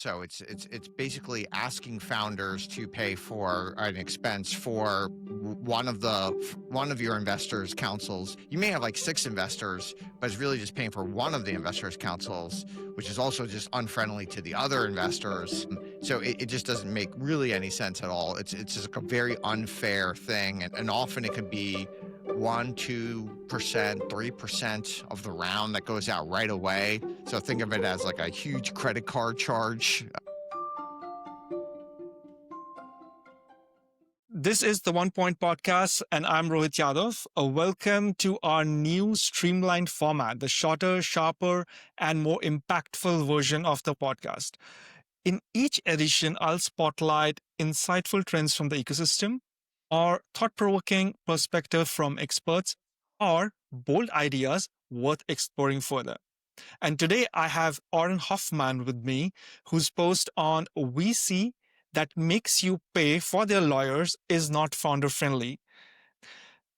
So it's basically asking founders to pay for an expense for one of your investors' counsels. You may have like six investors, but it's really just paying for one of the investors' counsels, which is also just unfriendly to the other investors. So it just doesn't make really any sense at all. It's just like a very unfair thing, and often it could be 1, 2%, 3% of the round that goes out right away. So think of it as like a huge credit card charge. This is the One Point podcast, and I'm Rohit Yadav. Welcome to our new streamlined format, the shorter, sharper, and more impactful version of the podcast. In each edition, I'll spotlight insightful trends from the ecosystem, or thought provoking perspective from experts, or bold ideas worth exploring further. And today I have Auren Hoffman with me, whose post on VC that makes you pay for their lawyers is not founder friendly.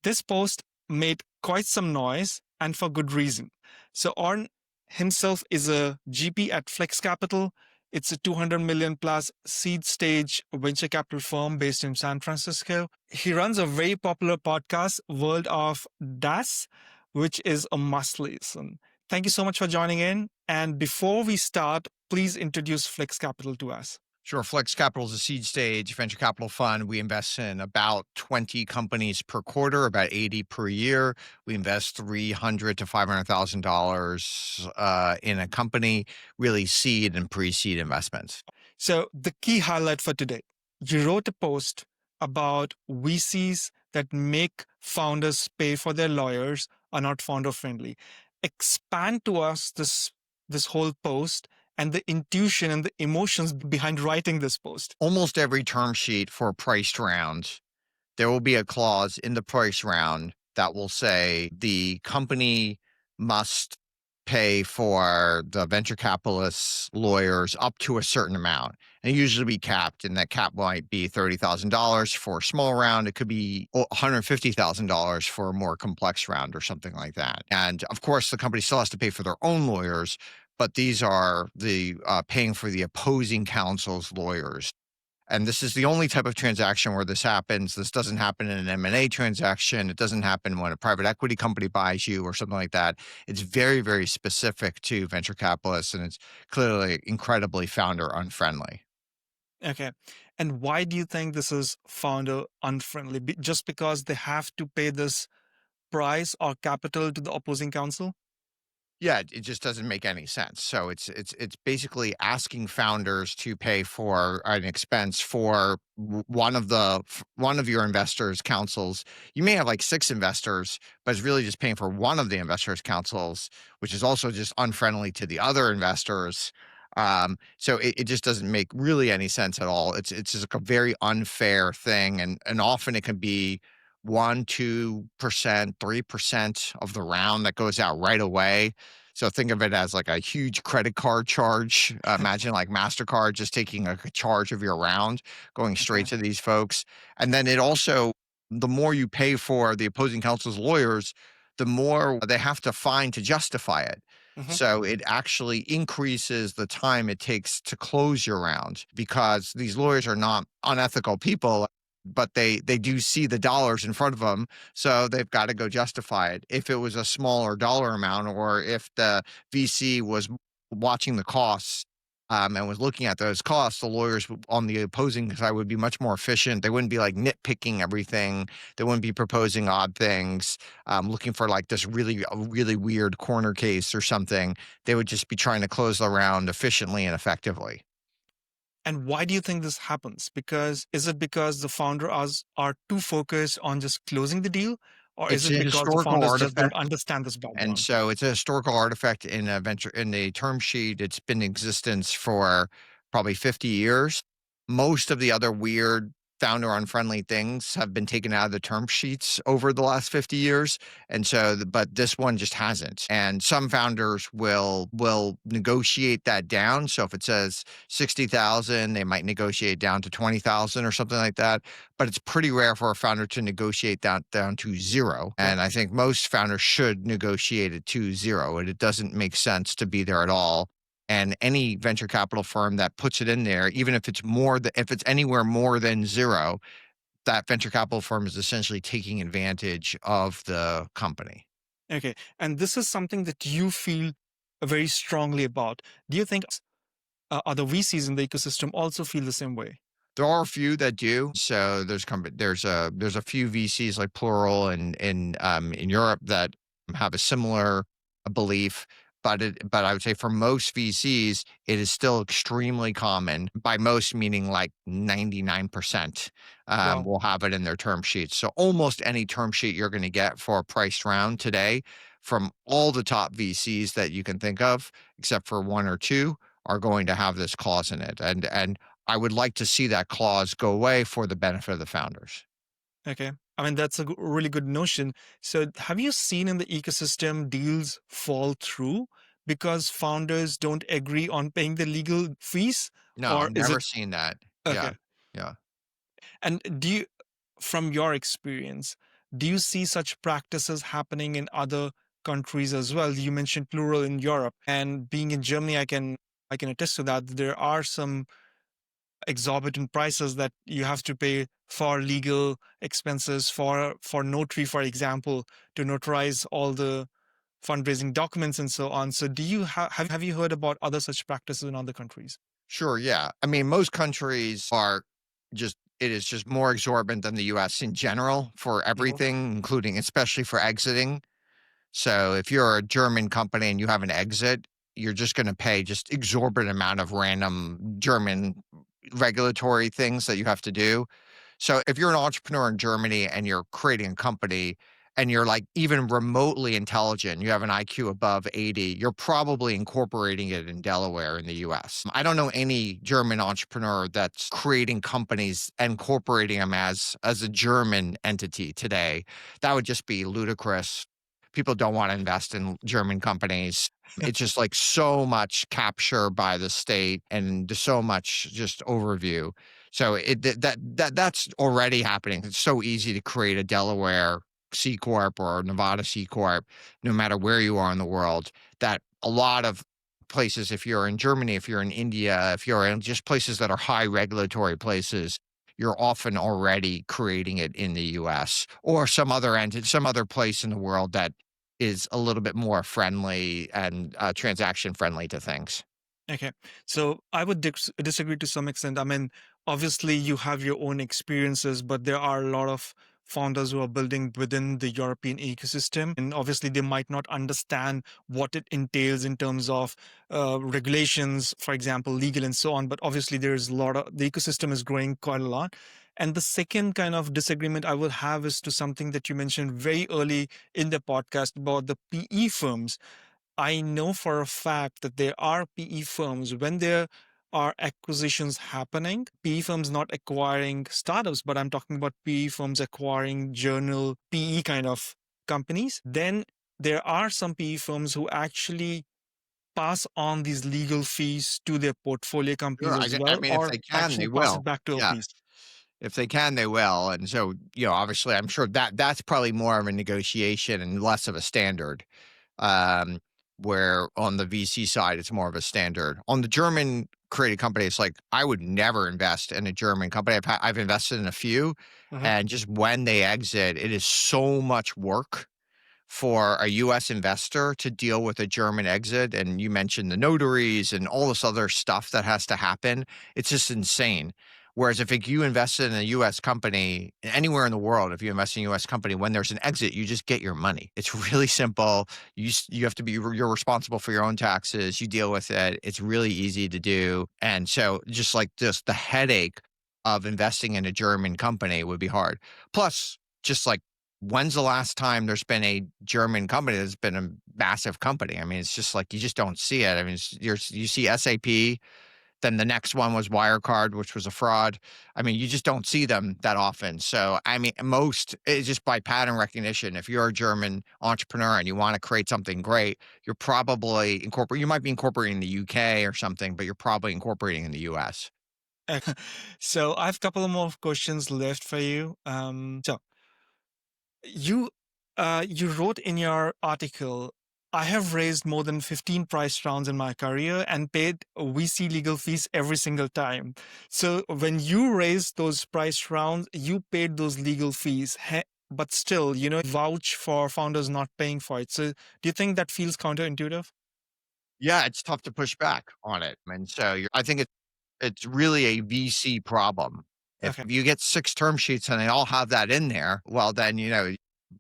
This post made quite some noise and for good reason. So Auren himself is a GP at Flex Capital. It's a 200 million plus seed stage venture capital firm based in San Francisco. He runs a very popular podcast, World of DAS, which is a must listen. Thank you so much for joining in. And before we start, please introduce Flex Capital to us. Sure. Flex Capital is a seed stage venture capital fund. We invest in about 20 companies per quarter, about 80 per year. We invest $300,000 to $500,000 in a company, really seed and pre-seed investments. So the key highlight for today, you wrote a post about VCs that make founders pay for their lawyers are not founder friendly. Expand to us this whole post and the intuition and the emotions behind writing this post. Almost every term sheet for a priced round, there will be a clause in the price round that will say the company must pay for the venture capitalist's lawyers up to a certain amount. And it usually be capped, and that cap might be $30,000 for a small round. It could be $150,000 for a more complex round or something like that. And of course, the company still has to pay for their own lawyers, but these are the paying for the opposing counsel's lawyers. And this is the only type of transaction where this happens. This doesn't happen in an M&A transaction. It doesn't happen when a private equity company buys you or something like that. It's very, very specific to venture capitalists, and it's clearly incredibly founder unfriendly. Okay. And why do you think this is founder unfriendly? Just because they have to pay this price or capital to the opposing counsel? Yeah, it just doesn't make any sense. So it's basically asking founders to pay for an expense for one of your investors' counsels. You may have like six investors, but it's really just paying for one of the investors' counsels, which is also just unfriendly to the other investors. So it just doesn't make really any sense at all. It's just like a very unfair thing, and often it can be 1, 2%, 3% of the round that goes out right away. So think of it as like a huge credit card charge. Imagine like MasterCard just taking a charge of your round, going straight to these folks. And then it also, the more you pay for the opposing counsel's lawyers, the more they have to find to justify it. So it actually increases the time it takes to close your round, because these lawyers are not unethical people, but they do see the dollars in front of them, so they've got to go justify it. If it was a smaller dollar amount, or if the VC was watching the costs and was looking at those costs, the lawyers on the opposing side would be much more efficient. They wouldn't be like nitpicking everything. They wouldn't be proposing odd things, looking for like this really weird corner case or something. They would just be trying to close the round efficiently and effectively. And why do you think this happens? Is it because the founders are too focused on just closing the deal? Or is It's it a because the historical founders just don't artifact. understand this And background? so it's a historical artifact in a venture in the term sheet. It's been in existence for probably 50 years. Most of the other weird founder unfriendly things have been taken out of the term sheets over the last 50 years. And so, but this one just hasn't. And some founders will negotiate that down. So if it says 60,000, they might negotiate down to 20,000 or something like that. But it's pretty rare for a founder to negotiate down to zero. And I think most founders should negotiate it to zero. And it doesn't make sense to be there at all. And any venture capital firm that puts it in there, even if it's if it's anywhere more than zero, that venture capital firm is essentially taking advantage of the company. Okay. And this is something that you feel very strongly about. Do you think other VCs in the ecosystem also feel the same way? There are a few that do. So there's a few VCs like Plural in Europe that have a similar belief. But I would say for most VCs, it is still extremely common. By most, meaning like 99%, Wow. will have it in their term sheets. So almost any term sheet you're going to get for a priced round today, from all the top VCs that you can think of, except for one or two, are going to have this clause in it. And I would like to see that clause go away for the benefit of the founders. Okay. I mean, that's a really good notion. So, have you seen in the ecosystem deals fall through because founders don't agree on paying the legal fees? No, Or I've is never it seen that. Yeah. okay? Yeah. And do you, from your experience, do you see such practices happening in other countries as well? You mentioned plural in Europe, and being in Germany, I can attest to that. There are some exorbitant prices that you have to pay for legal expenses for notary, for example, to notarize all the fundraising documents and so on. So do you have you heard about other such practices in other countries? Sure. Yeah. I mean, most countries are it is just more exorbitant than the US in general for Mhm. everything, including especially for exiting. So if you're a German company and you have an exit, you're just going to pay just exorbitant amount of random German regulatory things that you have to do. So if you're an entrepreneur in Germany and you're creating a company and you're like even remotely intelligent, you have an IQ above 80, you're probably incorporating it in Delaware in the US. I don't know any German entrepreneur that's creating companies and incorporating them as a German entity today. That would just be ludicrous. People don't want to invest in German companies. It's just like so much capture by the state and so much just overview. So that's already happening. It's so easy to create a Delaware C corp or a Nevada C corp, no matter where you are in the world. That a lot of places, if you're in Germany, if you're in India, if you're in just places that are high regulatory places, you're often already creating it in the U.S. or some other place in the world that is a little bit more friendly and transaction friendly to things. Okay. So I would disagree to some extent. I mean, obviously, you have your own experiences, but there are a lot of founders who are building within the European ecosystem. And obviously, they might not understand what it entails in terms of regulations, for example, legal and so on. But obviously, there's a lot of the ecosystem is growing quite a lot. And the second kind of disagreement I will have is to something that you mentioned very early in the podcast about the PE firms. I know for a fact that there are PE firms when there are acquisitions happening, PE firms not acquiring startups, but I'm talking about PE firms acquiring journal PE kind of companies. Then there are some PE firms who actually pass on these legal fees to their portfolio companies Sure. as I well, mean, if or they can, actually they pass it will. back to Yeah. LPs. If they can, they will. And so, obviously, I'm sure that that's probably more of a negotiation and less of a standard. Um, where on the VC side, it's more of a standard. On the German created companies, like I would never invest in a German company. I've invested in a few, Mhm. and just when they exit, it is so much work for a US investor to deal with a German exit. And you mentioned the notaries and all this other stuff that has to happen. It's just insane. Whereas if you invested in a US company anywhere in the world, if you invest in a US company, when there's an exit, you just get your money. It's really simple. You have to be, you're responsible for your own taxes. You deal with it. It's really easy to do. And so just the headache of investing in a German company would be hard. Plus, just like when's the last time there's been a German company that's been a massive company? I mean, it's just like you just don't see it. I mean, you see SAP, then the next one was Wirecard, which was a fraud. I mean, you just don't see them that often. So, I mean, most it's just by pattern recognition. If you're a German entrepreneur and you want to create something great, you're probably you might be incorporating in the UK or something, but you're probably incorporating in the US. So I have a couple of more questions left for you. So you you wrote in your article I have raised more than 15 price rounds in my career and paid VC legal fees every single time. So when you raised those price rounds, you paid those legal fees. But still, vouch for founders not paying for it. So do you think that feels counterintuitive? Yeah, it's tough to push back on it, and so I think it's really a VC problem. If Okay. you get 6 term sheets and they all have that in there, well, then,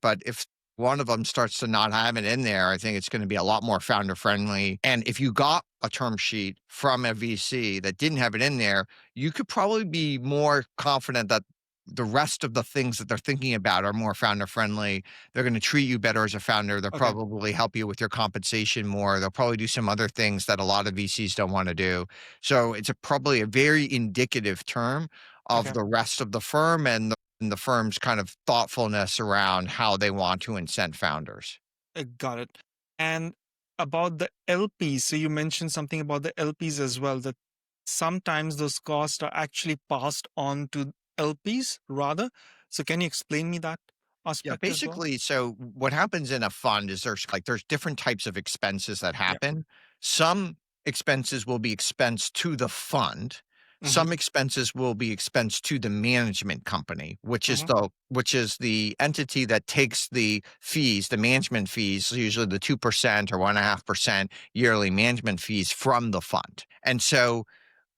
but if one of them starts to not have it in there, I think it's gonna be a lot more founder friendly, and if you got a term sheet from a VC that didn't have it in there, you could probably be more confident that the rest of the things that they're thinking about are more founder friendly. They're gonna treat you better as a founder. They'll Okay. probably help you with your compensation more. They'll probably do some other things that a lot of VCs don't wanna do. So it's probably a very indicative term of Okay. the rest of the firm and the firm's kind of thoughtfulness around how they want to incent founders. Got it. And about the LPs, so you mentioned something about the LPs as well, that sometimes those costs are actually passed on to LPs rather. So can you explain me that Yeah, aspect as well? basically, so what happens in a fund is there's different types of expenses that Yeah. happen. Some expenses will be expensed to the fund. Mm-hmm. Some expenses will be expensed to the management company, Mm-hmm. which is the entity that takes the fees, the management fees, usually the 2% or 1.5% yearly management fees from the fund. And so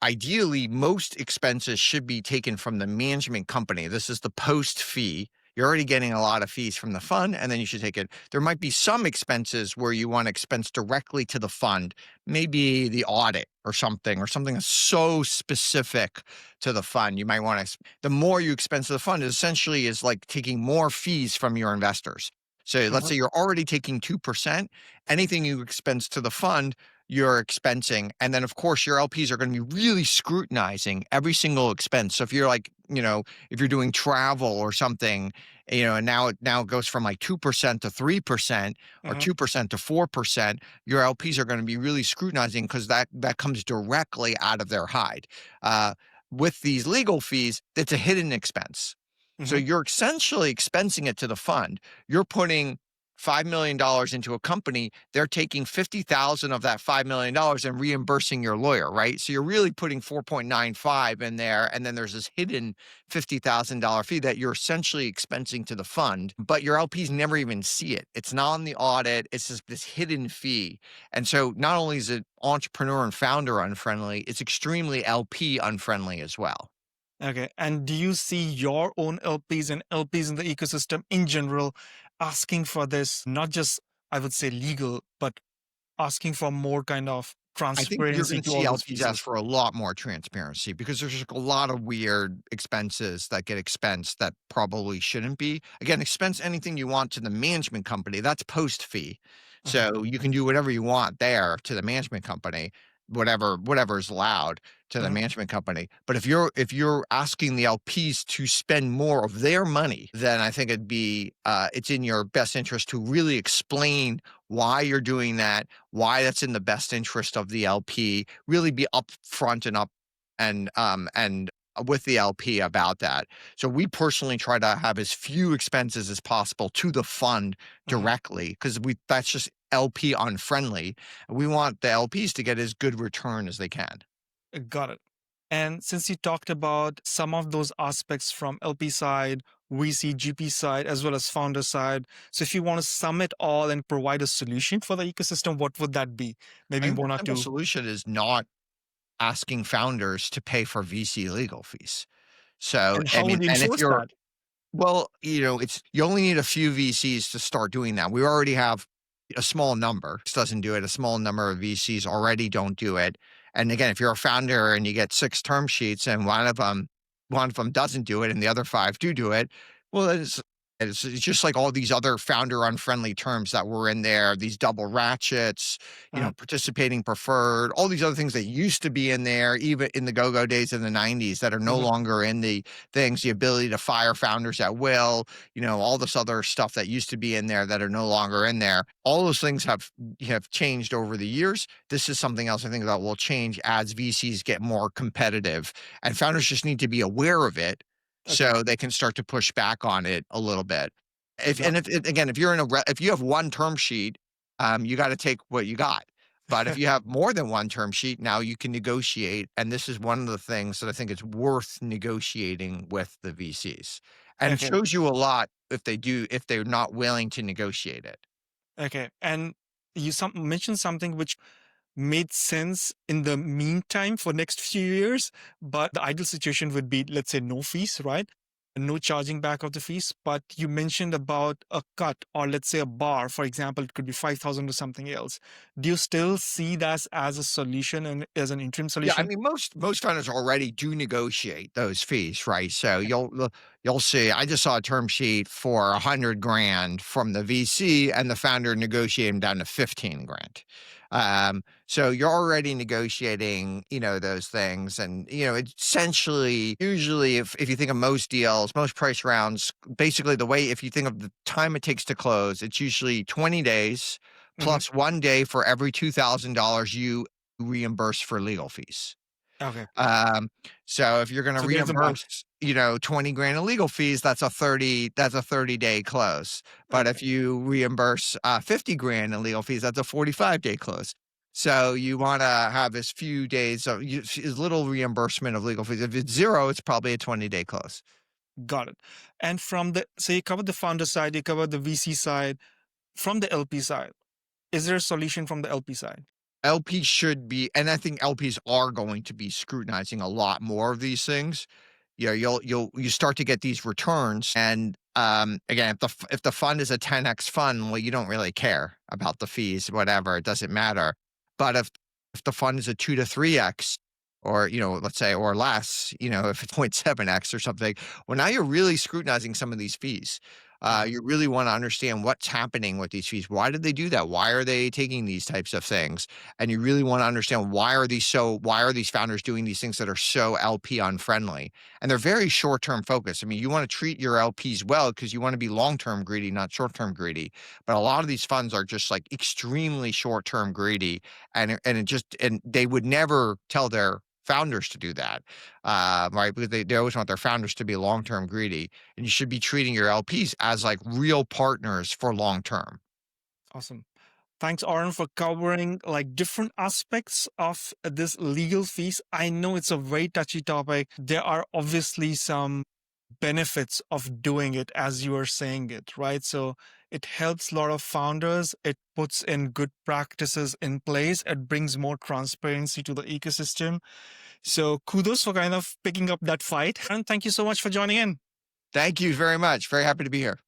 ideally, most expenses should be taken from the management company. This is the post fee. You're already getting a lot of fees from the fund, and then you should take it. There might be some expenses where you want to expense directly to the fund, maybe the audit or something that's so specific to the fund. You might want to, the more you expense to the fund, essentially is like taking more fees from your investors. So let's Mm-hmm. say you're already taking 2%, anything you expense to the fund, you're expensing. And then, of course, your LPs are going to be really scrutinizing every single expense. So if you're like, if you're doing travel or something, and now it goes from like 2% to 3% or Mm-hmm. 2% to 4%, your LPs are going to be really scrutinizing because that comes directly out of their hide. Uh, with these legal fees, it's a hidden expense. So Mm-hmm. you're essentially expensing it to the fund. You're putting $5 million into a company, they're taking 50,000 of that $5 million and reimbursing your lawyer, right? So you're really putting 4.95 in there, and then there's this hidden $50,000 fee that you're essentially expensing to the fund, but your LPs never even see it. It's not on the audit, it's just this hidden fee. And so not only is it entrepreneur and founder unfriendly, it's extremely LP unfriendly as well. Okay. And do you see your own LPs and LPs in the ecosystem in general asking for this, not just, I would say, legal, but asking for more kind of I think you're transparency gonna to see all those LPs fees ask as for a lot more transparency because there's just a lot of weird expenses that get expensed that probably shouldn't be. Again, expense anything you want to the management company, that's post fee. well? So you can do whatever you want there to the management company, whatever is allowed to the Hmm. management company. But if you're asking the LPs to spend more of their money, then I think it's in your best interest to really explain why you're doing that, why that's in the best interest of the LP, really be upfront and with the LP about that. So we personally try to have as few expenses as possible to the fund Hmm. directly because we that's just LP unfriendly. We want the LPs to get as good return as they can. Got it. And since you talked about some of those aspects from LP side, VC, GP side, as well as founder side, so if you want to sum it all and provide a solution for the ecosystem, what would that be? I Maybe think the one or simple two. solution is not asking founders to pay for VC legal fees. So, And I how mean, would you and if enforce you're that? well, it's you only need a few VCs to start doing that. We already have a small number. This doesn't do it. A small number of VCs already don't do it. And again, if you're a founder and you get 6 term sheets and one of them doesn't do it and the other 5 do it, well, it's just like all these other founder unfriendly terms that were in there, these double ratchets, Uh, participating preferred, all these other things that used to be in there, even in the go-go days in the 90s that are no mhm. longer in the things, the ability to fire founders at will, all this other stuff that used to be in there that are no longer in there. All those things have changed over the years. This is something else I think that will change as VCs get more competitive, and founders just need to be aware of it Okay. so they can start to push back on it a little bit. If Got and if again, if you're in a if you have one term sheet you got to take what you got. But if you have more than one term sheet, now you can negotiate. And this is one of the things that I think it's worth negotiating with the VCs. And it Okay. shows you a lot if they're not willing to negotiate it. Okay. And you mentioned something which made sense in the meantime for next few years, but the ideal situation would be, let's say, no fees, right? No charging back of the fees. But you mentioned about a cut, or let's say a bar, for example, it could be 5,000 or something else. Do you still see that as a solution and as an interim Yeah, I solution? mean, most funders already do negotiate those fees, right? So you'll see. I just saw a term sheet for 100 grand from the VC, and the founder negotiated 'em down to 15 grand. So you're already negotiating, those things, and it's essentially, usually, if you think of most deals, most price rounds, basically the way, if you think of the time it takes to close, it's usually 20 days Hmm. plus 1 day for every $2,000 you reimburse for legal fees. Okay. Um, so if you're gonna So there's a bar. reimburse, 20 grand in legal fees, that's a 30-day close. But Okay. if you reimburse 50 grand in legal fees, that's a 45-day close. So you wanna have as few days of as little reimbursement of legal fees. If it's 0, it's probably a 20-day close. Got it. And so you covered the founder side, you covered the VC side. From the LP side, is there a solution from the LP side? LPs should be, and I think LPs are going to be scrutinizing a lot more of these things. You start to get these returns, and again, if the fund is a 10x fund, well, you don't really care about the fees, whatever, it doesn't matter. But if the fund is a 2 to 3x, or let's say, or less, if it's 0.7x or something, well, now you're really scrutinizing some of these fees. Okay. You really want to understand what's happening with these fees. Why did they do that? Why are they taking these types of things? And you really want to understand why are these founders doing these things that are so LP unfriendly? And they're very short-term focused. I mean, you want to treat your LPs well because you want to be long-term greedy, not short-term greedy. But a lot of these funds are just like extremely short-term greedy, and they would never tell their founders to do that, right? Because they always want their founders to be long-term greedy, and you should be treating your LPs as like real partners for long term. Awesome. Thanks, Auren, for covering like different aspects of this legal fees. I know it's a very touchy topic. There are obviously some benefits of doing it as you are saying it, right? So it helps a lot of founders. It puts in good practices in place. It brings more transparency to the ecosystem. So kudos for kind of picking up that fight. And thank you so much for joining in. Thank you very much. Very happy to be here.